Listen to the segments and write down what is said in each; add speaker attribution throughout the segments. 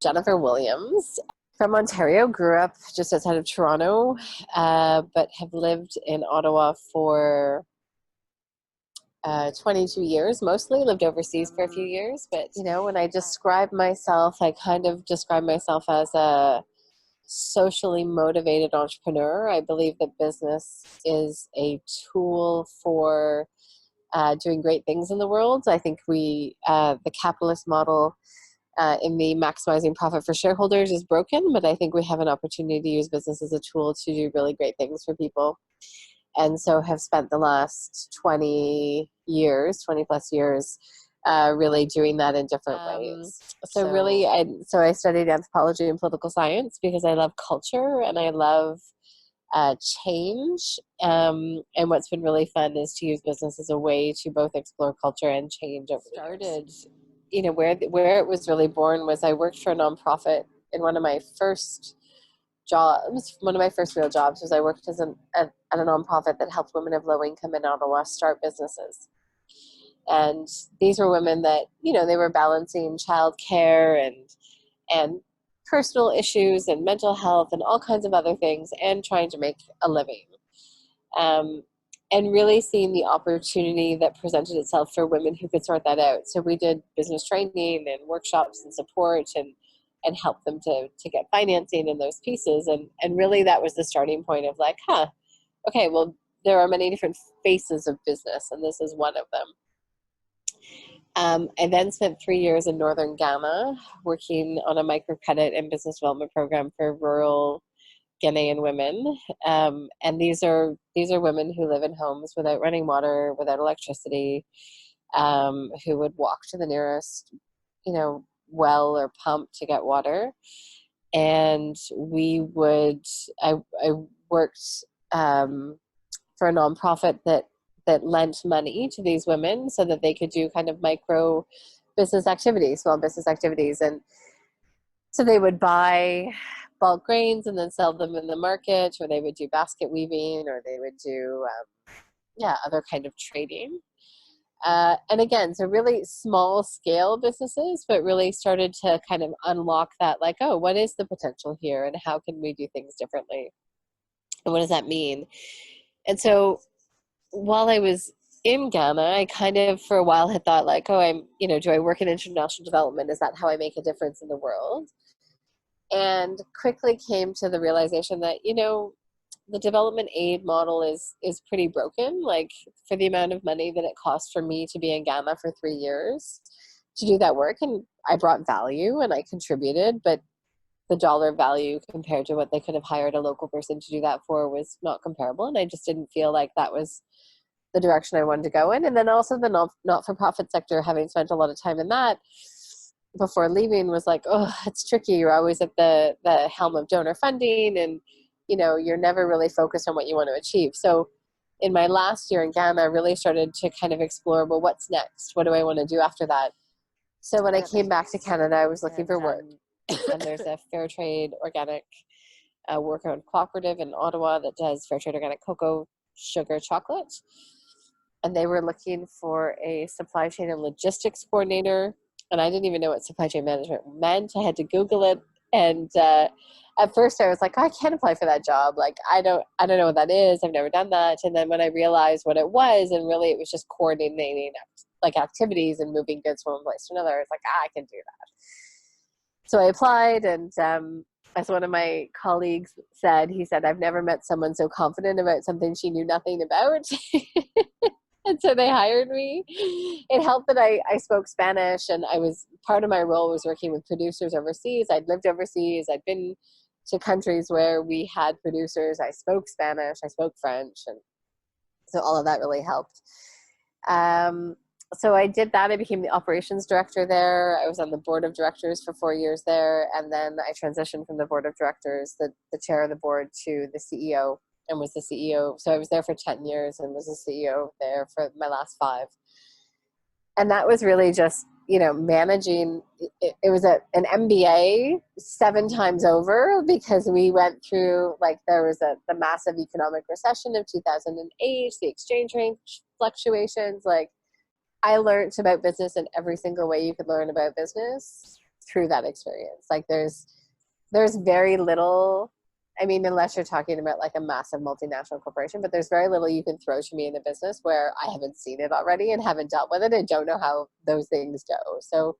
Speaker 1: Jennifer Williams from Ontario, grew up just outside of Toronto, but have lived in Ottawa for 22 years, mostly lived overseas for a few years. But, when I describe myself, I kind of describe myself as a socially motivated entrepreneur. I believe that business is a tool for doing great things in the world. I think the capitalist model in the maximizing profit for shareholders is broken, but I think we have an opportunity to use business as a tool to do really great things for people. And so have spent the last 20 plus years, really doing that in different ways. I studied anthropology and political science because I love culture and I love change. And what's been really fun is to use business as a way to both explore culture and change. Where it was really born was I worked for a nonprofit in one of my first jobs. One of my first real jobs was I worked at a nonprofit that helped women of low income in Ottawa start businesses. And these were women that, they were balancing childcare and personal issues and mental health and all kinds of other things and trying to make a living. And really seeing the opportunity that presented itself for women who could sort that out. So we did business training and workshops and support and help them to get financing and those pieces. And really that was the starting point of like, okay, well, there are many different faces of business and this is one of them. I then spent 3 years in northern Ghana working on a microcredit and business development program for rural Ghanaian women. And these are women who live in homes without running water, without electricity, who would walk to the nearest, well or pump to get water. And I worked for a nonprofit that lent money to these women so that they could do kind of micro business activities, small business activities. And so they would buy bulk grains and then sell them in the market, or they would do basket weaving, or they would do, other kind of trading. And again, so really small scale businesses, but really started to kind of unlock that, like, oh, what is the potential here and how can we do things differently? And what does that mean? And so while I was in Ghana, I kind of for a while had thought like, oh, do I work in international development? Is that how I make a difference in the world? And quickly came to the realization that, the development aid model is pretty broken. Like for the amount of money that it cost for me to be in Ghana for 3 years to do that work. And I brought value and I contributed, but the dollar value compared to what they could have hired a local person to do that for was not comparable. And I just didn't feel like that was the direction I wanted to go in. And then also the not-for-profit sector, having spent a lot of time in that before leaving, was like, oh, it's tricky. You're always at the helm of donor funding and, you're never really focused on what you want to achieve. So in my last year in Ghana, I really started to kind of explore, well, what's next? What do I want to do after that? So when I came back to Canada, I was looking for work. And there's a fair trade organic worker-owned cooperative in Ottawa that does fair trade organic cocoa, sugar, chocolate. And they were looking for a supply chain and logistics coordinator. And I didn't even know what supply chain management meant. I had to Google it. And at first I was like, oh, I can't apply for that job. Like, I don't know what that is. I've never done that. And then when I realized what it was, and really it was just coordinating like activities and moving goods from one place to another, I was like, I can do that. So I applied, and as one of my colleagues said, he said, I've never met someone so confident about something she knew nothing about. And so they hired me. It helped that I spoke Spanish, and part of my role was working with producers overseas. I'd lived overseas. I'd been to countries where we had producers. I spoke Spanish. I spoke French. And so all of that really helped. So I did that. I became the operations director there. I was on the board of directors for 4 years there. And then I transitioned from the board of directors, the chair of the board, to the CEO, and was the CEO. So I was there for 10 years and was the CEO there for my last 5. And that was really just, managing. It was an MBA 7 times over, because we went through, there was the massive economic recession of 2008, the exchange rate fluctuations. I learned about business in every single way you could learn about business through that experience. Like there's very little, I mean, unless you're talking about like a massive multinational corporation, but there's very little you can throw to me in a business where I haven't seen it already and haven't dealt with it and don't know how those things go. So,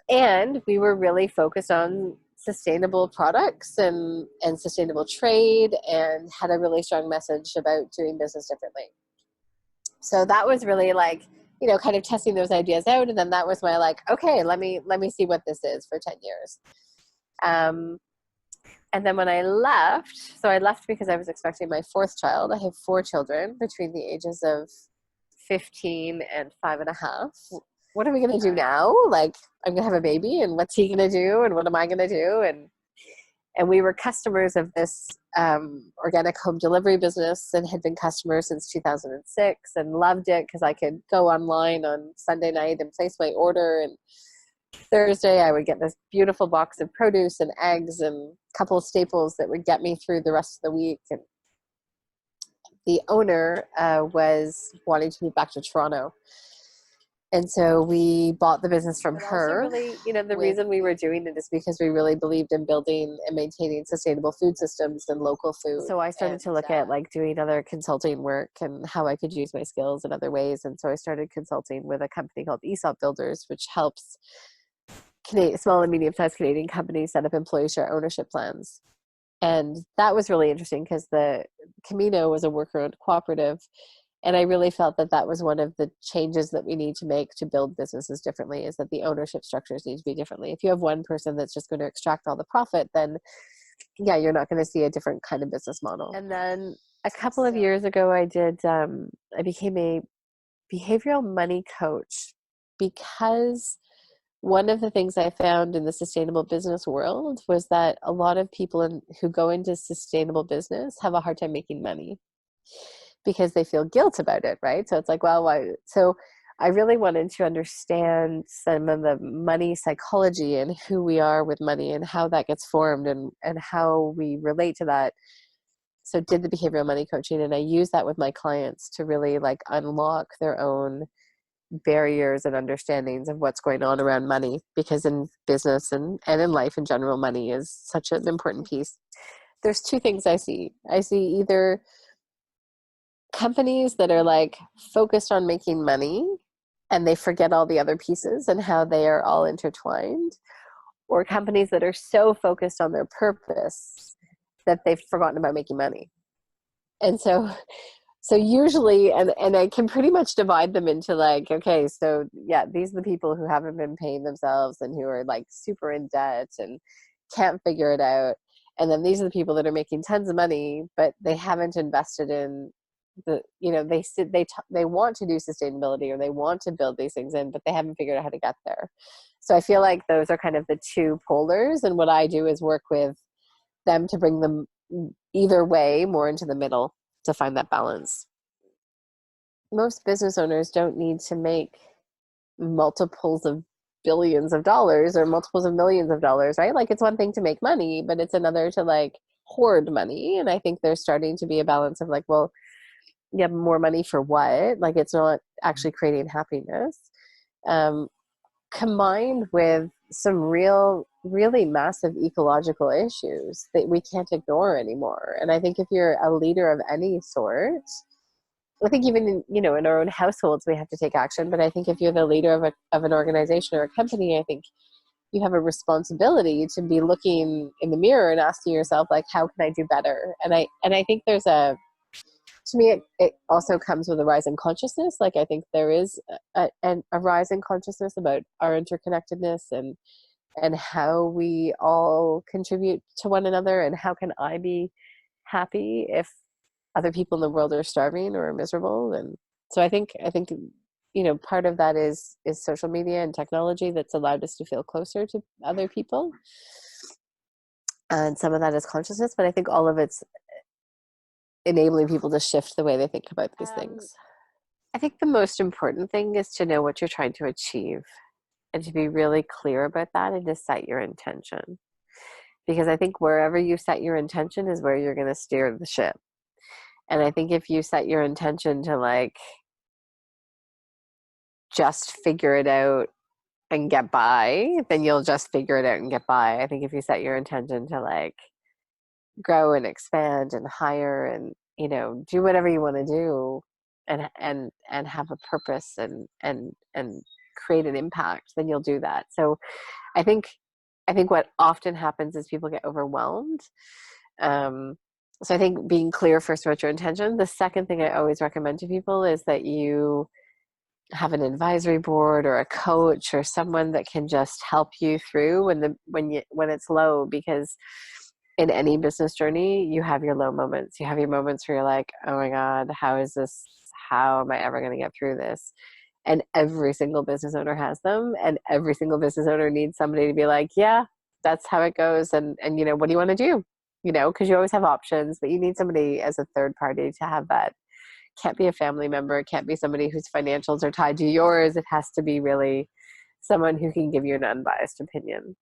Speaker 1: and we were really focused on sustainable products and sustainable trade, and had a really strong message about doing business differently. So that was really like, kind of testing those ideas out. And then that was my like, okay, let me see what this is for 10 years. And then when I left, so I left because I was expecting my fourth child. I have 4 children between the ages of 15 and 5.5. What are we going to do now? Like, I'm going to have a baby, and what's he going to do? And what am I going to do? And we were customers of this organic home delivery business, and had been customers since 2006, and loved it because I could go online on Sunday night and place my order. And Thursday, I would get this beautiful box of produce and eggs and a couple of staples that would get me through the rest of the week. And the owner was wanting to move back to Toronto. And so we bought the business from her. Really, the reason we were doing it is because we really believed in building and maintaining sustainable food systems and local food. So I started to look at like doing other consulting work and how I could use my skills in other ways. And so I started consulting with a company called ESOP Builders, which helps small and medium-sized Canadian companies set up employee share ownership plans. And that was really interesting because the Camino was a worker-owned cooperative. And I really felt that that was one of the changes that we need to make to build businesses differently, is that the ownership structures need to be differently. If you have one person that's just going to extract all the profit, then yeah, you're not going to see a different kind of business model. And then a couple of years ago, I became a behavioral money coach, because one of the things I found in the sustainable business world was that a lot of people who go into sustainable business have a hard time making money, because they feel guilt about it, right? So it's like, well, why? So I really wanted to understand some of the money psychology and who we are with money and how that gets formed and how we relate to that. So did the behavioral money coaching, and I use that with my clients to really like unlock their own barriers and understandings of what's going on around money, because in business and in life in general, money is such an important piece. There's 2 things I see. I see either companies that are like focused on making money and they forget all the other pieces and how they are all intertwined, or companies that are so focused on their purpose that they've forgotten about making money. And so usually, and I can pretty much divide them into like, okay, so yeah, these are the people who haven't been paying themselves and who are like super in debt and can't figure it out. And then these are the people that are making tons of money, but they haven't invested in they want to do sustainability, or they want to build these things in, but they haven't figured out how to get there. So I feel like those are kind of the 2 polars, and what I do is work with them to bring them either way more into the middle to find that balance. Most business owners don't need to make multiples of billions of dollars or multiples of millions of dollars, right? Like, it's one thing to make money, but it's another to like hoard money. And I think there's starting to be a balance of like, well, you have more money for what? Like, it's not actually creating happiness. Combined with some really massive ecological issues that we can't ignore anymore. And I think if you're a leader of any sort, I think even in our own households, we have to take action. But I think if you're the leader of an organization or a company, I think you have a responsibility to be looking in the mirror and asking yourself, like, how can I do better? And I think there's to me, it also comes with a rise in consciousness. Like, I think there is a rise in consciousness about our interconnectedness and how we all contribute to one another, and how can I be happy if other people in the world are starving or miserable. And so I think part of that is social media and technology that's allowed us to feel closer to other people, and some of that is consciousness, but I think all of it's enabling people to shift the way they think about these things. I think the most important thing is to know what you're trying to achieve, and to be really clear about that, and to set your intention. Because I think wherever you set your intention is where you're going to steer the ship. And I think if you set your intention to like just figure it out and get by, then you'll just figure it out and get by. I think if you set your intention to like grow and expand and hire and, do whatever you want to do and have a purpose and create an impact, then you'll do that. So I think what often happens is people get overwhelmed. Um, so I think being clear first about your intention. The second thing I always recommend to people is that you have an advisory board or a coach or someone that can just help you through when it's low, because in any business journey you have your low moments. You have your moments where you're like, oh my god, how am I ever going to get through this? And every single business owner has them, and every single business owner needs somebody to be like, yeah, that's how it goes, and what do you want to do? Because you always have options, but you need somebody as a third party to have that. Can't be a family member. It can't be somebody whose financials are tied to yours. It has to be really someone who can give you an unbiased opinion.